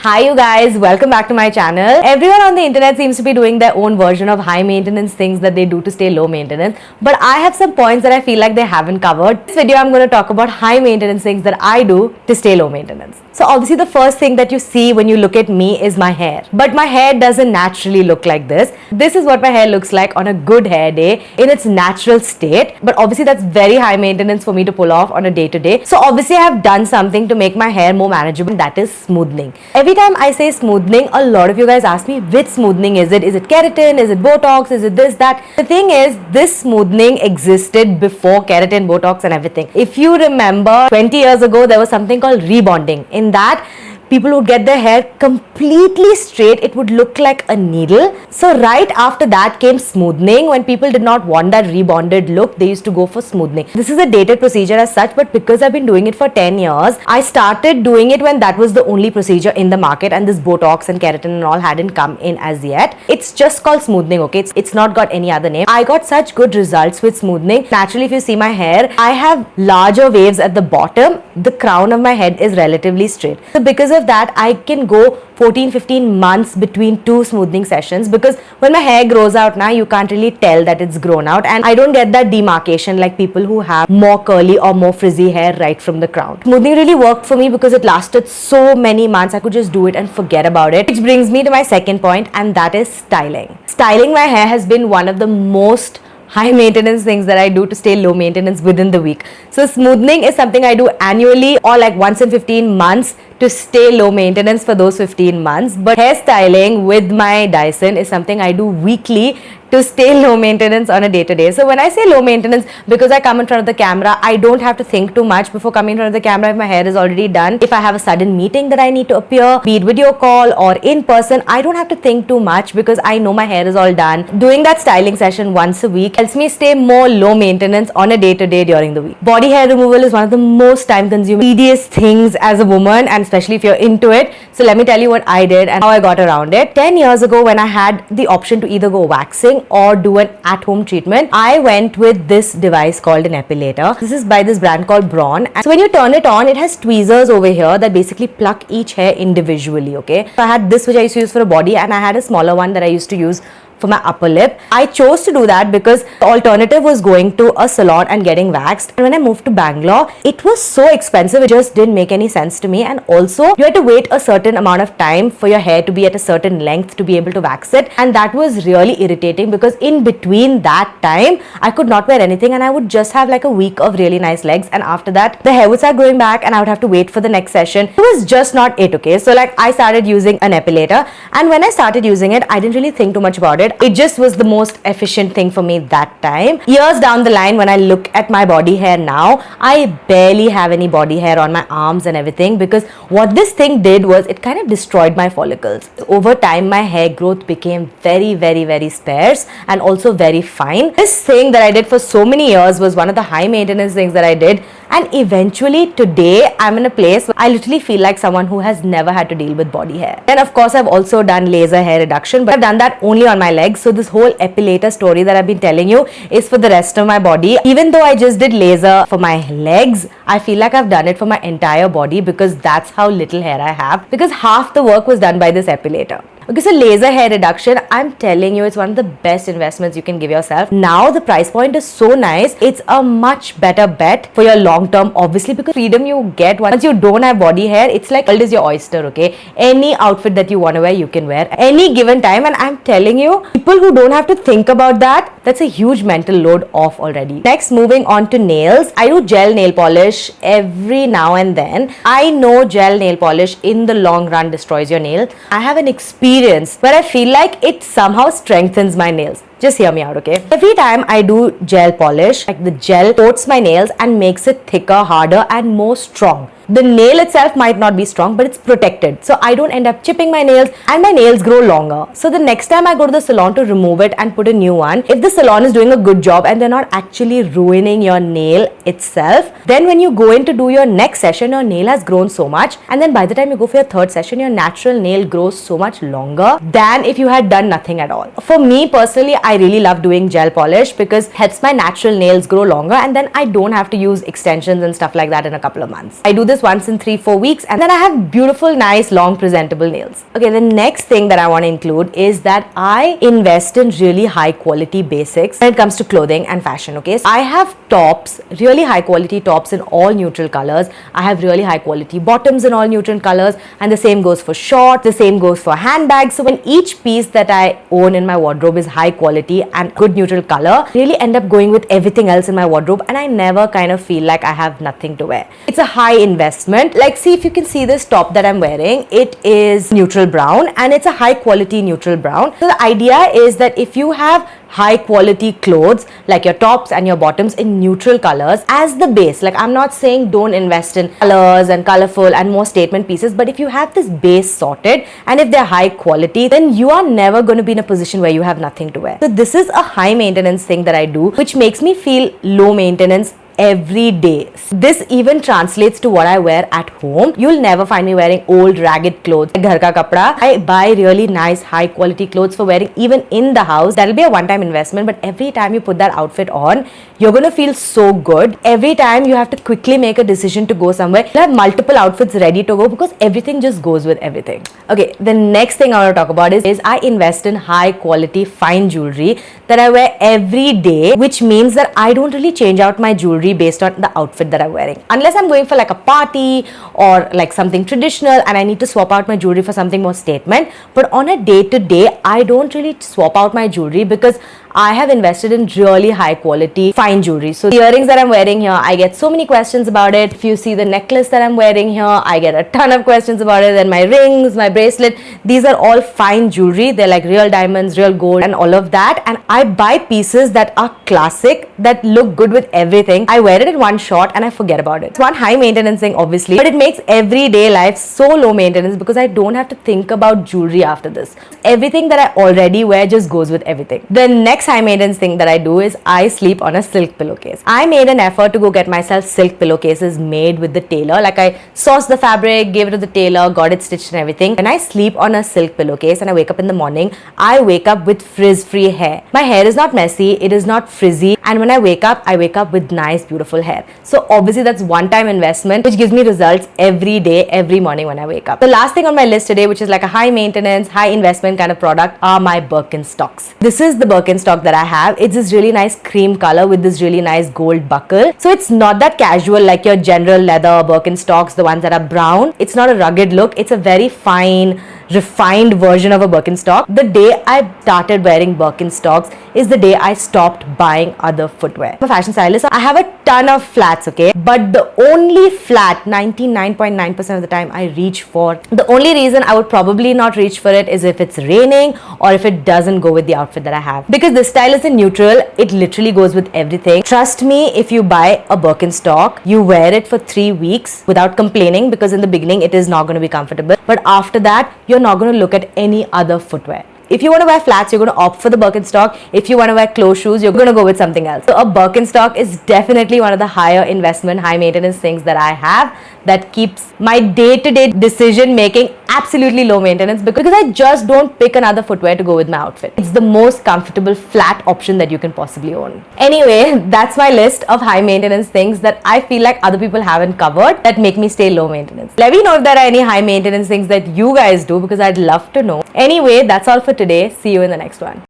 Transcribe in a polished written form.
Hi you guys, welcome back to my channel. Everyone on the internet seems to be doing their own version of high maintenance things that they do to stay low maintenance. But I have some points that I feel like they haven't covered. In this video, I'm going to talk about high maintenance things that I do to stay low maintenance. So obviously the first thing that you see when you look at me is my hair. But my hair doesn't naturally look like this. This is what my hair looks like on a good hair day in its natural state. But obviously that's very high maintenance for me to pull off on a day to day. So obviously I have done something to make my hair more manageable. That is smoothing. Every time I say smoothing, a lot of you guys ask me which smoothing is it? Is it keratin? Is it Botox? Is it this, that? The thing is, this smoothing existed before keratin, Botox and everything. If you remember, 20 years ago, there was something called rebonding. In that, people would get their hair completely straight. It would look like a needle. So right after that came smoothing. When people did not want that rebonded look, they used to go for smoothing. This is a dated procedure as such, but because I've been doing it for 10 years, I started doing it when that was the only procedure in the market and this Botox and keratin and all hadn't come in as yet. It's just called smoothing, okay? It's not got any other name. I got such good results with smoothing. Naturally, if you see my hair, I have larger waves at the bottom. The crown of my head is relatively straight. So because of that, I can go 14-15 months between two smoothing sessions, because when my hair grows out now, you can't really tell that it's grown out, and I don't get that demarcation like people who have more curly or more frizzy hair right from the crown. Smoothing really worked for me because it lasted so many months. I could just do it and forget about it. Which brings me to my second point, and that is styling. Styling my hair has been one of the most high maintenance things that I do to stay low maintenance within the week. So smoothing is something I do annually or like once in 15 months to stay low maintenance for those 15 months. But hairstyling with my Dyson is something I do weekly to stay low maintenance on a day-to-day. So when I say low maintenance, because I come in front of the camera, I don't have to think too much before coming in front of the camera if my hair is already done. If I have a sudden meeting that I need to appear, be it video call or in person, I don't have to think too much because I know my hair is all done. Doing that styling session once a week helps me stay more low maintenance on a day-to-day during the week. Body hair removal is one of the most time-consuming, tedious things as a woman, and especially if you're into it. So let me tell you what I did and how I got around it. 10 years ago, when I had the option to either go waxing or do an at-home treatment, I went with this device called an epilator. This is by this brand called Braun. And so when you turn it on, it has tweezers over here that basically pluck each hair individually, okay? So I had this which I used to use for a body, and I had a smaller one that I used to use for my upper lip. I chose to do that because the alternative was going to a salon and getting waxed. And when I moved to Bangalore, it was so expensive, it just didn't make any sense to me. And also, you had to wait a certain amount of time for your hair to be at a certain length to be able to wax it. And that was really irritating because in between that time, I could not wear anything and I would just have like a week of really nice legs. And after that, the hair would start growing back and I would have to wait for the next session. It was just not it, okay? So like I started using an epilator, and when I started using it, I didn't really think too much about it. It just was the most efficient thing for me that time. Years down the line, when I look at my body hair now, I barely have any body hair on my arms and everything, because what this thing did was it kind of destroyed my follicles. Over time, my hair growth became very sparse and also very fine. This thing that I did for so many years was one of the high maintenance things that I did, and eventually today I'm in a place where I literally feel like someone who has never had to deal with body hair. And of course, I've also done laser hair reduction, but I've done that only on my legs. So this whole epilator story that I've been telling you is for the rest of my body. Even though I just did laser for my legs, I feel like I've done it for my entire body because that's how little hair I have, because half the work was done by this epilator. Okay, so laser hair reduction, I'm telling you, it's one of the best investments you can give yourself. Now the price point is so nice. It's a much better bet for your long term, obviously, because freedom you get once you don't have body hair, it's like world is your oyster, okay? Any outfit that you want to wear, you can wear any given time. And I'm telling you, people who don't have to think about that, that's a huge mental load off already. Next, moving on to nails. I do gel nail polish every now and then. I know gel nail polish in the long run destroys your nail. I have an experience where I feel like it somehow strengthens my nails. Just hear me out, okay? Every time I do gel polish, like the gel coats my nails and makes it thicker, harder and more strong. The nail itself might not be strong, but it's protected. So I don't end up chipping my nails and my nails grow longer. So the next time I go to the salon to remove it and put a new one, if the salon is doing a good job and they're not actually ruining your nail itself, then when you go in to do your next session, your nail has grown so much. And then by the time you go for your third session, your natural nail grows so much longer than if you had done nothing at all. For me personally, I really love doing gel polish because it helps my natural nails grow longer, and then I don't have to use extensions and stuff like that in a couple of months. I do this this once in 3-4 weeks, and then I have beautiful, nice, long, presentable nails. Okay, the next thing that I want to include is that I invest in really high quality basics when it comes to clothing and fashion. Okay, so I have tops, really high quality tops in all neutral colors. I have really high quality bottoms in all neutral colors, and the same goes for shorts, the same goes for handbags. So when each piece that I own in my wardrobe is high quality and good neutral color, really end up going with everything else in my wardrobe, and I never kind of feel like I have nothing to wear. It's a high investment. Like, see if you can see this top that I'm wearing, it is neutral brown and it's a high quality neutral brown. So the idea is that if you have high quality clothes like your tops and your bottoms in neutral colors as the base, like I'm not saying don't invest in colors and colorful and more statement pieces, but if you have this base sorted and if they're high quality, then you are never going to be in a position where you have nothing to wear. So this is a high maintenance thing that I do, which makes me feel low maintenance every day. This even translates to what I wear at home. You'll never find me wearing old ragged clothes, ghar ka kapda. I buy really nice high quality clothes for wearing even in the house. That'll be a one-time investment, but every time you put that outfit on, you're gonna feel so good. Every time you have to quickly make a decision to go somewhere, you have multiple outfits ready to go because everything just goes with everything. Okay, the next thing I want to talk about is I invest in high quality fine jewelry that I wear every day, which means that I don't really change out my jewelry based on the outfit that I'm wearing. Unless I'm going for like a party or like something traditional and I need to swap out my jewelry for something more statement. But on a day-to-day, I don't really swap out my jewelry because I have invested in really high quality fine jewelry. So the earrings that I'm wearing here, I get so many questions about it. If you see the necklace that I'm wearing here, I get a ton of questions about it. Then my rings, my bracelet, these are all fine jewelry. They're like real diamonds, real gold and all of that. And I buy pieces that are classic, that look good with everything. I wear it in one shot and I forget about it. It's one high maintenance thing obviously, but it makes everyday life so low maintenance because I don't have to think about jewelry after this. Everything that I already wear just goes with everything. The next high maintenance thing that I do is I sleep on a silk pillowcase. I made an effort to go get myself silk pillowcases made with the tailor. Like I sourced the fabric, gave it to the tailor, got it stitched and everything. When I sleep on a silk pillowcase and I wake up in the morning, I wake up with frizz-free hair. My hair is not messy, it is not frizzy, and when I wake up with nice beautiful hair. So obviously that's one-time investment which gives me results every day, every morning when I wake up. The last thing on my list today, which is like a high maintenance, high investment kind of product, are my Birkenstocks. This is the Birkenstock that I have. It's this really nice cream color with this really nice gold buckle. So it's not that casual like your general leather Birkenstocks, the ones that are brown. It's not a rugged look. It's a very fine, refined version of a Birkenstock. The day I started wearing Birkenstocks is the day I stopped buying other footwear. I'm a fashion stylist. So I have a ton of flats, okay? But the only flat, 99.9% of the time I reach for, the only reason I would probably not reach for it is if it's raining or if it doesn't go with the outfit that I have. Because this style is in neutral, it literally goes with everything. Trust me, if you buy a Birkenstock, you wear it for 3 weeks without complaining because in the beginning it is not going to be comfortable. But after that, you're not going to look at any other footwear. If you want to wear flats, you're going to opt for the Birkenstock. If you want to wear closed shoes, you're going to go with something else. So a Birkenstock is definitely one of the higher investment, high maintenance things that I have that keeps my day-to-day decision making absolutely low maintenance because I just don't pick another footwear to go with my outfit. It's the most comfortable flat option that you can possibly own. Anyway, that's my list of high maintenance things that I feel like other people haven't covered that make me stay low maintenance. Let me know if there are any high maintenance things that you guys do because I'd love to know. Anyway, that's all for today. See you in the next one.